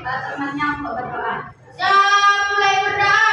minta temannya untuk berdoa. Mulai berdoa.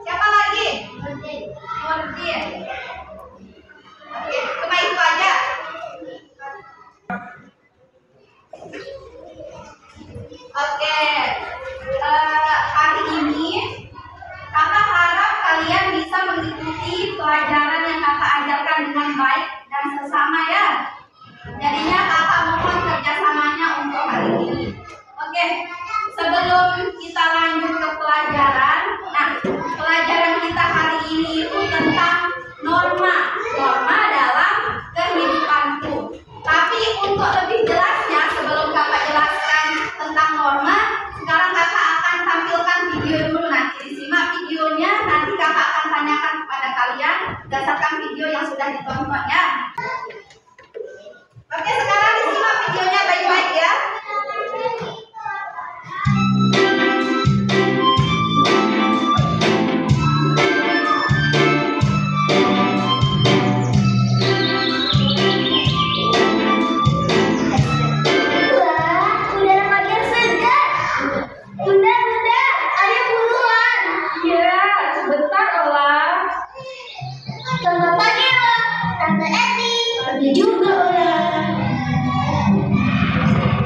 Siapa lagi? Nurdin. Oke, cuma itu aja. Oke, hari ini kakak harap kalian bisa mengikuti pelajaran yang kakak ajarkan dengan baik dan sesama ya. Jadinya kakak mohon kerjasamanya untuk hari ini. Oke, sebelum kita lanjut ke pelajaran, nah pelajaran kita hari ini itu tentang norma dalam kehidupanku. Tapi untuk lebih jelasnya, sebelum kakak jelaskan tentang norma, sekarang kakak akan tampilkan video dulu. Nanti disimak videonya, nanti kakak akan tanyakan kepada kalian berdasarkan video yang sudah ditonton ya. Oke, sekarang disimak videonya baik-baik ya.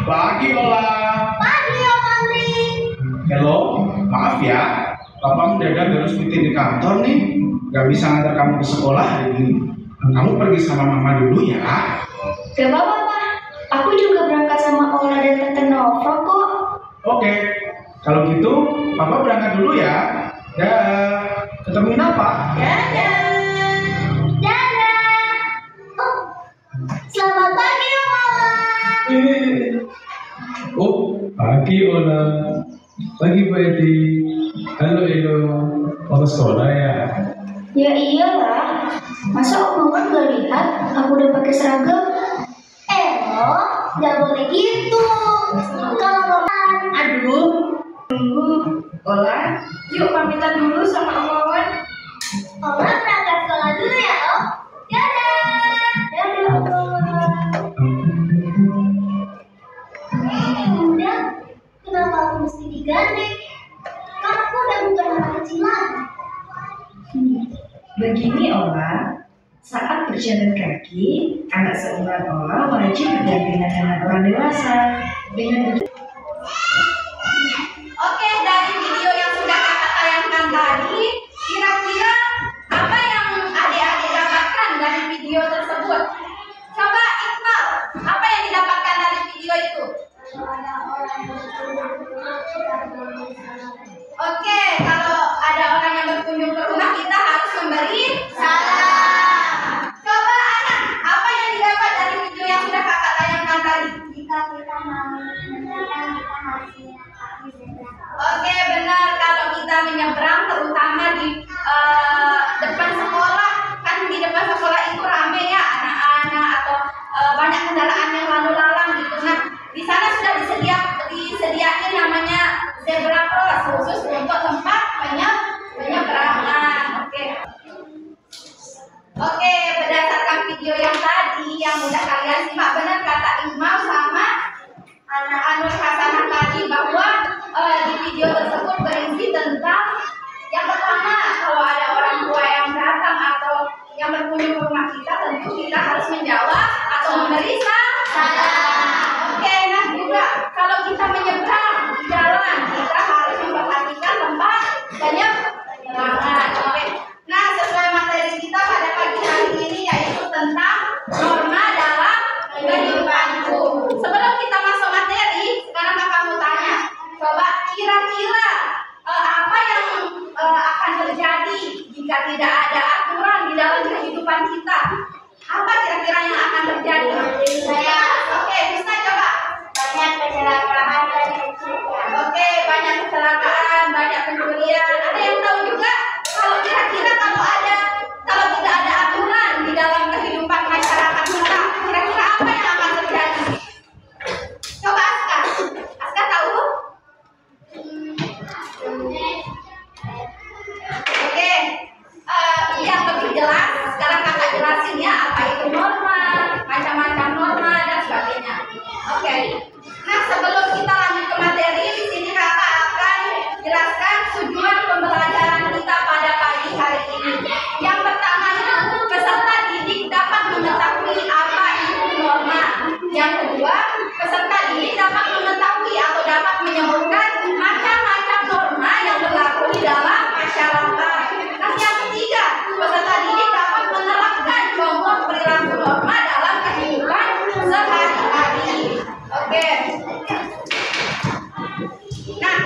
Pagi Ola. Pagi Om Andri. Hello, maaf ya, Papa mendadak harus meeting di kantor nih, gak bisa ngantar kamu ke sekolah hari ini. Kamu pergi sama Mama dulu ya. Gak apa-apa, Pak. Aku juga berangkat sama Ola dan Tante Nova kok. Oke, kalau gitu Papa berangkat dulu ya. Dah, ketemuin apa? Dadah. Oh, selamat pagi Om Ola. Oh, pagi Ola. Pagi Pak Edi. Halo Edo. Mau ke sekolah ya? Ya iyalah. Masa Om Ola gak lihat aku udah pakai seragam? Gak boleh gitu. Kalau Wawan, Aduh. Tunggu. Ola, yuk pamitan dulu sama Om Wawan. Ola berangkat sekolah dulu ya Om. Dadah. Dadah Om Wawan. Bunda, kenapa aku mesti digandeng? Kan aku udah bukan anak kecil lagi. Begini Ola, saat berjalan kaki, anak seumuran Ola wajib berdampingan dengan orang dewasa. Dengan begitu, Oke, dari video yang sudah kakak tayangkan tadi, kira-kira apa yang adik-adik dapatkan dari video tersebut? Coba Iqbal, apa yang didapatkan dari video itu? Oke, kalau ada orang yang berkunjung ke rumah kita harus memberi salam. Coba anak, apa yang didapat dari video yang sudah kakak tayangkan tadi? Jika kita Oke, benar. Kalau kita menyeberang, terutama di depan sekolah, kan di depan sekolah itu rame ya, anak-anak atau banyak kendaraan yang lalu lalang gitu. Nah, di sana sudah disediain namanya zebra cross khusus untuk tempat penyeberangan. Oke, berdasarkan video yang tadi yang udah kalian simak, benar kata Iqmal sama anak Anur Hasanah tadi bahwa di video tersebut berisi tentang yang pertama, kalau ada orang tua yang datang atau yang berkunjung ke rumah kita, tentu kita harus menjawab atau memberi salam. Oke, nah juga kalau kita menyeberang di jalan, kita harus memperhatikan tempat penyeberangan. Oke, nah sesuai materi kita pada pagi hari ini yaitu tentang norma dalam kehidupan. Sebelum kita masuk materi, sekarang kakak mau tanya, coba kira-kira apa yang akan terjadi jika tidak ada aturan di dalam kehidupan kita? Apa kira-kira yang akan terjadi? Oke, bisa coba. Banyak kecelakaan dan pencurian. Oke, banyak kecelakaan, banyak pencurian. Ada yang tahu juga kalau kira-kira kalau tidak ada aturan di dalam kehidupan masyarakat kita, kira-kira apa yang akan terjadi? Coba Aska tahu? Oke, yang lebih jelas sekarang kakak jelasin ya apa itu norma, macam-macam norma dan sebagainya. Oke, nah sebelum kita lanjut ke materi, di sini kakak akan jelaskan tujuan pembelajaran kita pada pagi hari ini. Yang pertama itu peserta didik dapat mengetahui apa itu norma. Yang kedua, peserta didik dapat mengetahui atau dapat menyebutkan macam-macam norma yang berlaku di dalam masyarakat. Nah, yang ketiga, peserta didik dapat menerapkan contoh perilaku norma dalam kehidupan sehari-hari. Oke. Nah,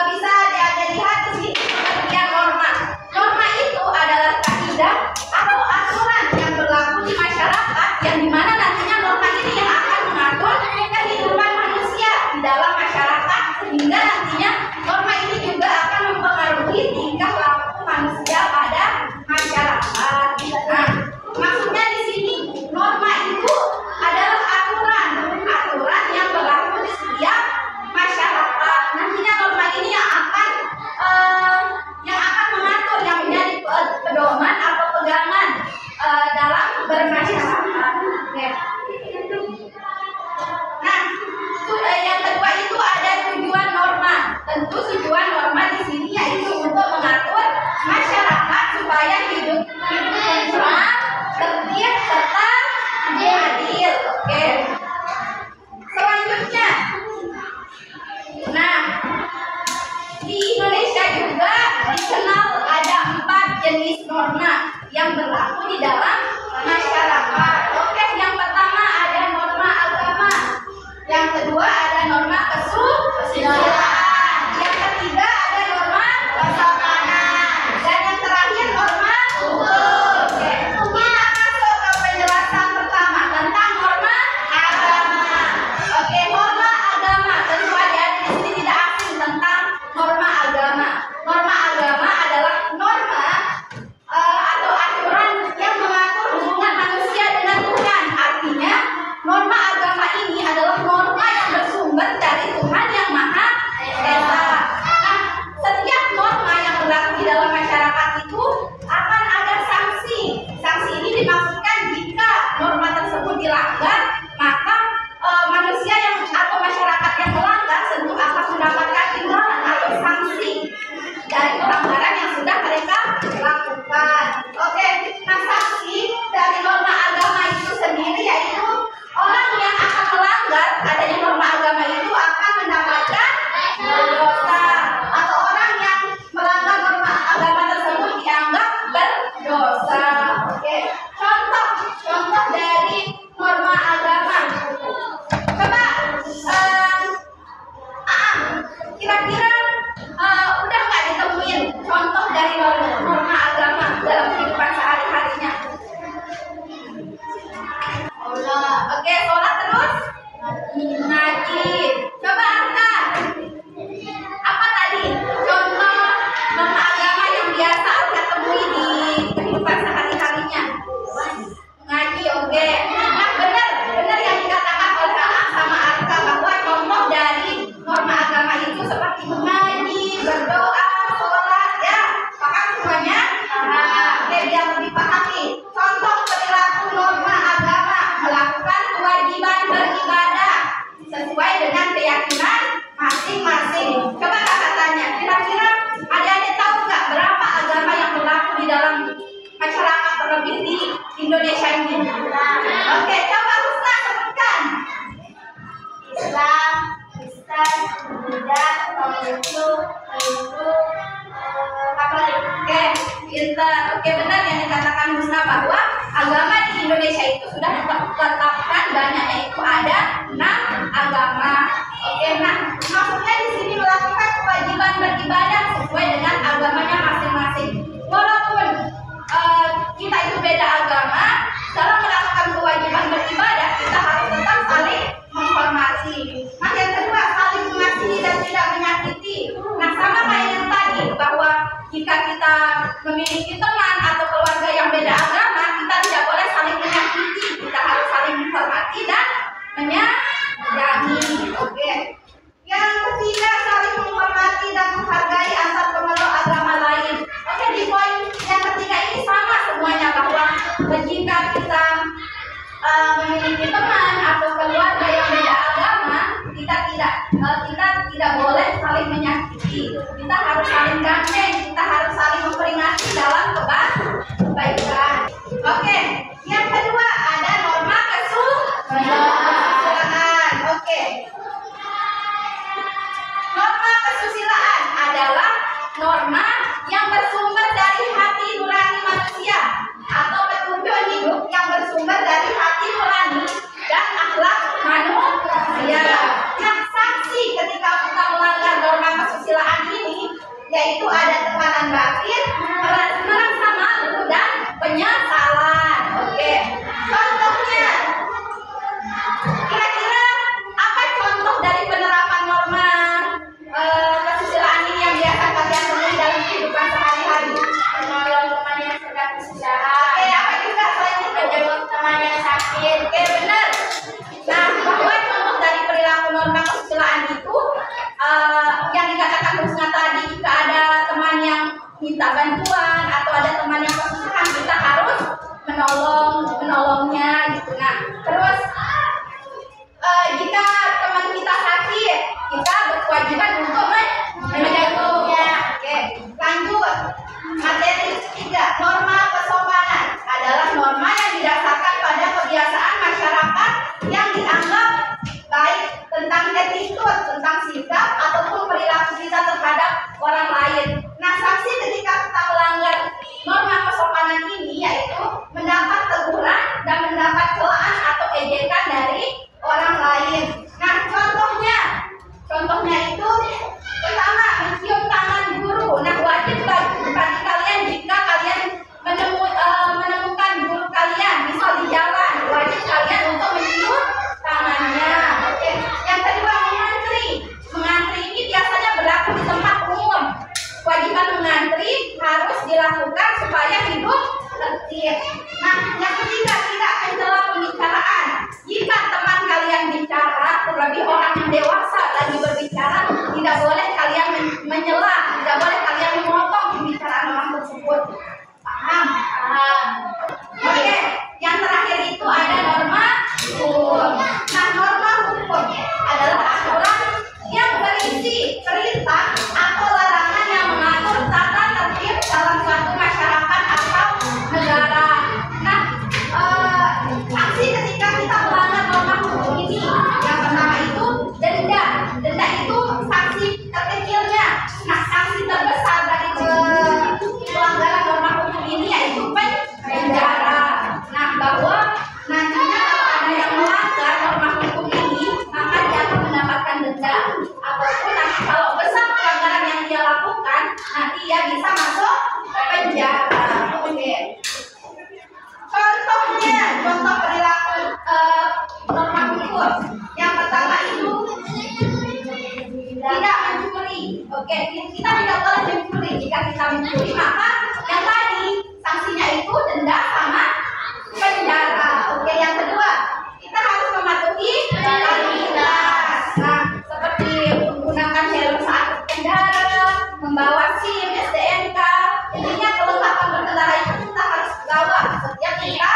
bisa dilihat di sini pengertian norma. Norma itu adalah kaidah atau aturan yang berlaku di masyarakat yang dimana nantinya norma ini yang akan mengatur kehidupan manusia di dalam masyarakat, sehingga nantinya norma ini juga akan mempengaruhi tingkah laku manusia pada masyarakat. Nah, maksudnya di sini norma itu adalah aturan yang berlaku di setiap masyarakat. Nantinya norma ini yang akan mengatur, yang menjadi pedoman atau pegangan dalam bermasyarakat. Oke. Nah, yang kedua itu ada tujuan norma. Tentu tujuan norma di sini yaitu untuk mengatur masyarakat supaya hidup tentram, tertib serta adil. Oke. Selanjutnya, nah di Indonesia juga dikenal ada 4 jenis norma yang berlaku di dalam masyarakat. Oke, yang pertama ada norma agama, yang kedua ada norma kesusilaan, yang ketiga ada norma kesopanan, dan yang terakhir norma hukum. Oke, kita masuk ke penjelasan pertama tentang norma agama. Oke, norma agama tentu ada di sini tidak asing tentang norma agama. Norma agama adalah norma atau aturan yang mengatur hubungan manusia dengan Tuhan. Artinya, norma agama ini adalah norma yang bersumber dari Tuhan yang Maha Esa. Nah, setiap norma yang berlaku di dalam masyarakat itu akan ada sanksi. Sanksi ini dimaksudkan jika norma tersebut dilanggar, maka manusia yang atau masyarakat yang melanggar tentu akan mendapatkan imbalan atau sanksi dari pelanggaran yang sudah mereka lakukan. Oke, nah sanksi dari norma agama itu sendiri yaitu orang yang akan melanggar adanya norma agama itu akan mendapatkan dosa, atau orang yang melanggar norma agama tersebut dianggap berdosa. Oke, contoh dari norma agama. Coba kira-kira udah nggak ditemuin contoh dari norma agama dalam kehidupan sehari-harinya? Oke, sholat terus ngaji. Coba angkat agama di Indonesia itu sudah ditetapkan banyaknya itu ada 6 agama. Oke, nah maksudnya di sini melakukan kewajiban beribadah sesuai dengan agamanya masing-masing. Walaupun kita itu beda agama, dalam melakukan kewajiban beribadah kita harus tetap saling menghormati. Nah yang kedua, saling mengasihi dan tidak menyakiti. Nah sama kayak yang tadi, bahwa jika kita memiliki teman atau keluarga yang beda agama, kita tidak boleh saling menyakiti, kita harus saling menghormati dan menyayangi. Oke. Yang ketiga, saling menghormati dan menghargai antar pemeluk agama lain. Oke, di poin yang ketiga ini sama semuanya, bahwa jika kita memiliki teman atau keluarga yang beda agama, kita tidak boleh saling menyakiti. Kita harus saling gandeng, kita harus saling memperingati dalam kebaikan. Oke, yang kedua ada norma kesusilaan. Oke. Norma kesusilaan adalah norma yang bersumber dari hati nurani manusia atau petunjuk hidup yang bersumber dari hati nurani dan akhlak manusia. Nah, sanksi ketika kita melanggar norma kesusilaan ini yaitu ada tekanan batin, merasa malu dan penyesalan. Oke. Contohnya, kira-kira apa contoh dari penerapan norma kesusilaan ini yang biasa kalian temui dalam kehidupan sehari-hari? Menolong teman yang sedang kesusahan. Oke, apa juga selain itu? Menjenguk teman yang sakit. Oke, benar. Nah, bahwa contoh dari perilaku norma kesusilaan itu yang dikatakan Rusna tadi, jika ada teman yang minta bantuan atau ada teman yang kesusahan, kita harus menolongnya gitu. Nah, terus jika teman kita sakit, kita berkewajiban untuk menjenguknya. Oke, lanjut. Materi ketiga, norma kesopanan adalah norma yang didasarkan pada kebiasaan masyarakat yang dianggap baik tentang attitude, tentang sikap ataupun perilaku kita terhadap orang lain. Nah, sanksi ketika kita melanggar norma kesopanan ini yaitu mendapat teguran dan mendapat celaan atau ejekan dari orang lain. Nah, contohnya itu pertama, mencium tangan guru. Nah, wajib bagi kalian jika kalian menemukan guru kalian misal di jalan, wajib kalian untuk mencium tangannya. Oke. Yang kedua, mengantri ini biasanya berlaku di tempat umum. Kewajiban mengantri harus dilakukan supaya hidup tertib. Nah, yang ketiga, tidak mencela pembicaraan. Jika teman kalian bicara, terlebih orang yang dewasa lagi berbicara, tidak boleh kalian menyela, tidak boleh kalian memotong pembicaraan orang tersebut. Paham? Oke, yang terakhir itu ada norma hukum. Nah, norma hukum adalah aturan yang berisi perintah atau larangan yang mengatur tata tertib dalam suatu masyarakat atau negara. Nah, aksi ketika kita melanggar norma hukum ini, yang pertama itu denda. Denda itu sanksi terkecilnya. Nah, sanksi terbesar dari pelanggaran norma hukum ini yaitu penjara. Nah, bahwa nantinya kalau ada yang melanggar norma hukum ini, maka dia akan mendapatkan denda. Ataupun nanti kalau besar pelanggaran yang dia lakukan, nanti dia bisa masuk penjara. Oke. Contoh perilaku norma hukum. Yang pertama itu tidak mencuri. Oke, kita tidak boleh mencuri. Jika kita mencuri, maka yang tadi sanksinya itu denda sama penjara. Oke, yang kedua, kita harus mematuhi lalu lintas. Nah, seperti menggunakan helm saat berkendara, membawa SIM, STNK. Intinya kelengkapan berkendara itu kita harus bawa setiap kita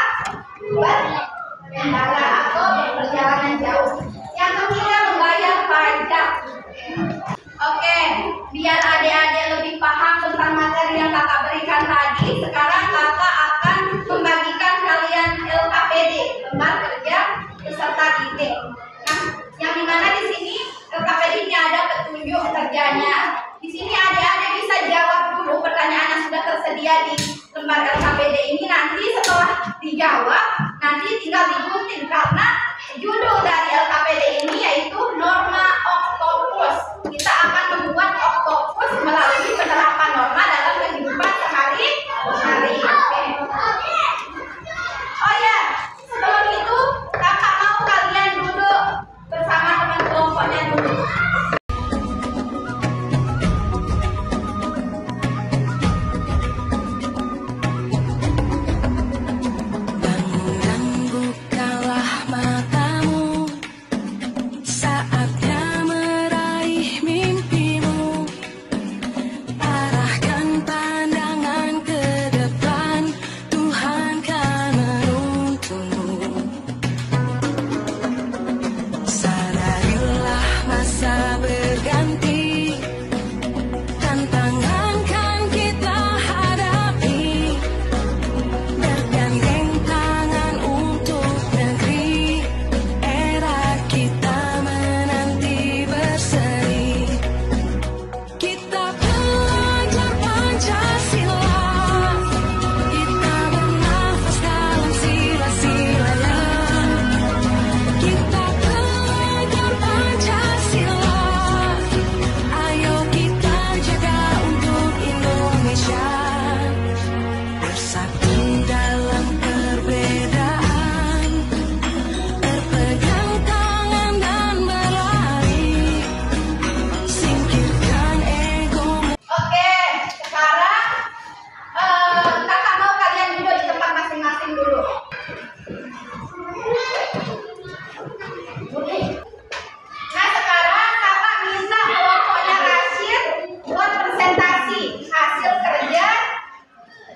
berkendara atau perjalanan jauh. Yang ketiga, membayar pajak. Oke, biar adik-adik lebih paham tentang materi yang kakak berikan tadi, sekarang kakak akan membagikan kalian LKPD, lembar kerja peserta didik. Nah, yang dimana di sini LKPD ini ada petunjuk kerjanya. Di sini adik-adik bisa jawab dulu pertanyaan yang sudah tersedia di lembar LKPD ini. Nanti setelah dijawab dijawab, nanti tinggal digunting karena judul dari LKPD ini yaitu norma oktopus. Kita akan membuat oktopus melalui penerapan norma dalam kehidupan sehari-hari. Oke. Oh ya, sebelum itu kakak mau kalian duduk bersama teman kelompoknya dulu.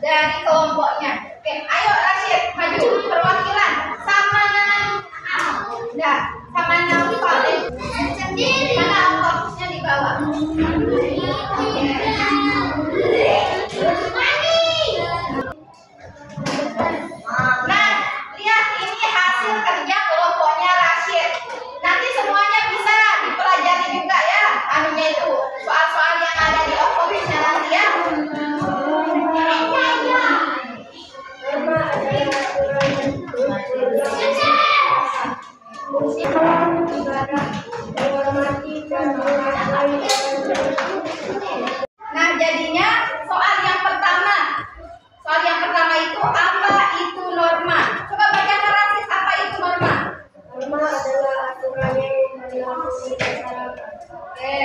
Dari kelompoknya. Oke, ayo Rashid maju perwakilan sama Naufal. Mana oktopusnya di bawah? Nah, lihat ini hasil kerja kelompoknya Rashid. Nanti semuanya bisa dipelajari juga ya, anunya itu soal-soal yang ada di oktopusnya nanti ya. Nah, jadinya soal yang pertama itu apa itu norma? Coba baca narasi, apa itu norma? Norma adalah aturan yang berlaku di masyarakat. Oke.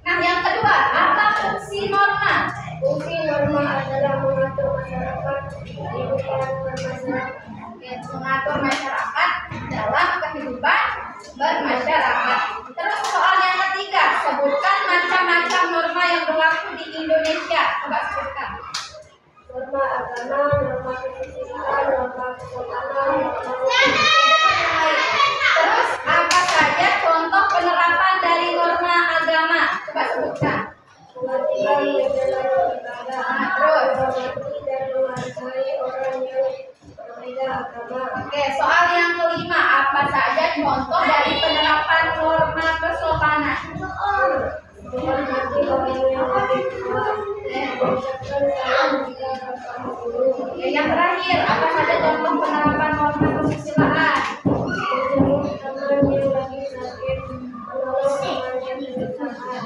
Nah, yang kedua, apa fungsi norma? Fungsi norma adalah mengatur masyarakat kehidupan bermasyarakat. Oke, mengatur masyarakat dalam kehidupan bermasyarakat. Terus soal yang ketiga, sebutkan macam-macam norma yang berlaku di Indonesia. Coba sebutkan. Norma agama, norma kesusilaan, norma kesopanan, Terus apa saja contoh penerapan dari norma agama? Coba sebutkan. kewajiban menjalani ibadah, Terus. menghormati dan menghargai orang yang berbeda agama. Oke, soal yang kelima, apa saja contoh dari penerapan norma kesopanan? Menghormati orang yang lebih tua, mengucapkan salam jika bertemu dulu, Oke, yang terakhir, apa saja contoh penerapan norma kesusilaan? menjenguk teman yang lagi sakit, menolong teman yang kesusahan.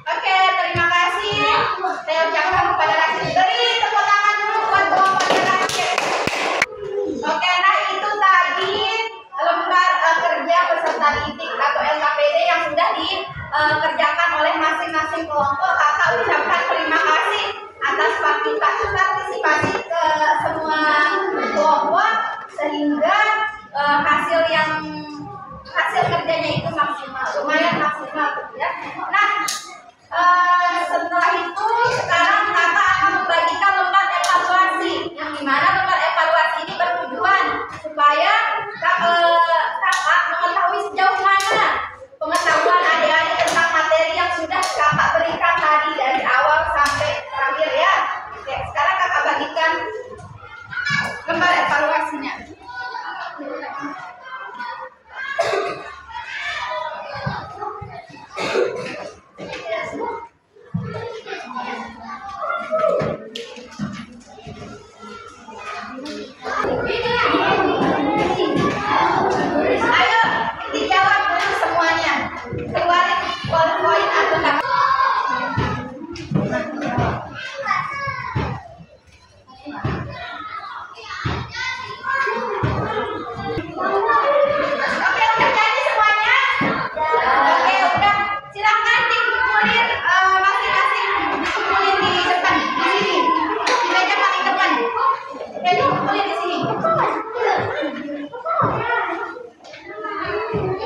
Oke, terima kasih. Saya ucapkan kepada Rashid. Beri tepuk tangan dulu buat kelompoknya Rashid. Oke, nah itu tadi lembar kerja peserta didik atau LKPD yang sudah dikerjakan oleh masing-masing kelompok. Kakak ucapkan terima kasih atas partisipasi ke semua kelompok sehingga hasil kerjanya itu maksimal, lumayan maksimal ya. Nah, setelah itu sekarang kakak akan membagikan lembar evaluasi, yang dimana lembar evaluasi ini bertujuan supaya kakak mengetahui sejauh mana pengetahuan adik-adik tentang materi yang sudah kakak berikan tadi dari awal sampai terakhir ya. Oke, sekarang kakak bagikan lembar evaluasinya.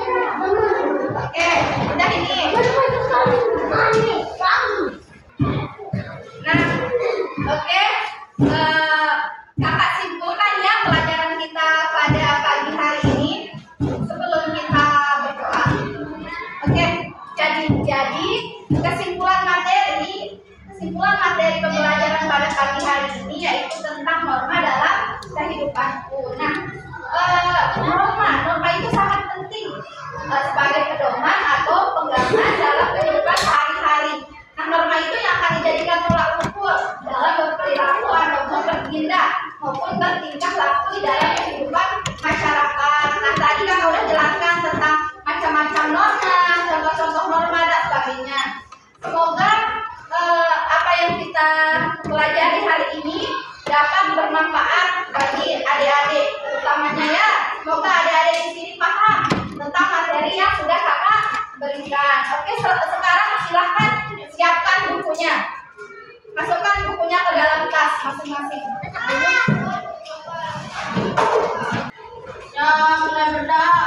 Oke, udah ini. Nah, oke. Kakak simpulkan ya pelajaran kita pada pagi hari ini sebelum kita berdoa. Oke, jadi kesimpulan materi pembelajaran pada pagi hari ini yaitu tentang norma dalam kehidupanku. Nah, norma itu sangat penting sebagai pedoman atau pegangan dalam kehidupan sehari-hari. Nah, norma itu yang akan dijadikan tolak ukur dalam berperilaku ataupun bertindak maupun bertingkah laku di dalam kehidupan masyarakat. Nah, tadi kan udah jelaskan tentang macam-macam norma, contoh-contoh norma dan sebagainya. Semoga apa yang kita pelajari hari ini dapat bermanfaat bagi adik-adik, utamanya ya. Semoga adik-adik di sini paham tentang materi yang sudah kakak berikan. Oke, sekarang silahkan siapkan bukunya, masukkan bukunya ke dalam tas masing-masing. Yang mulai berdoa.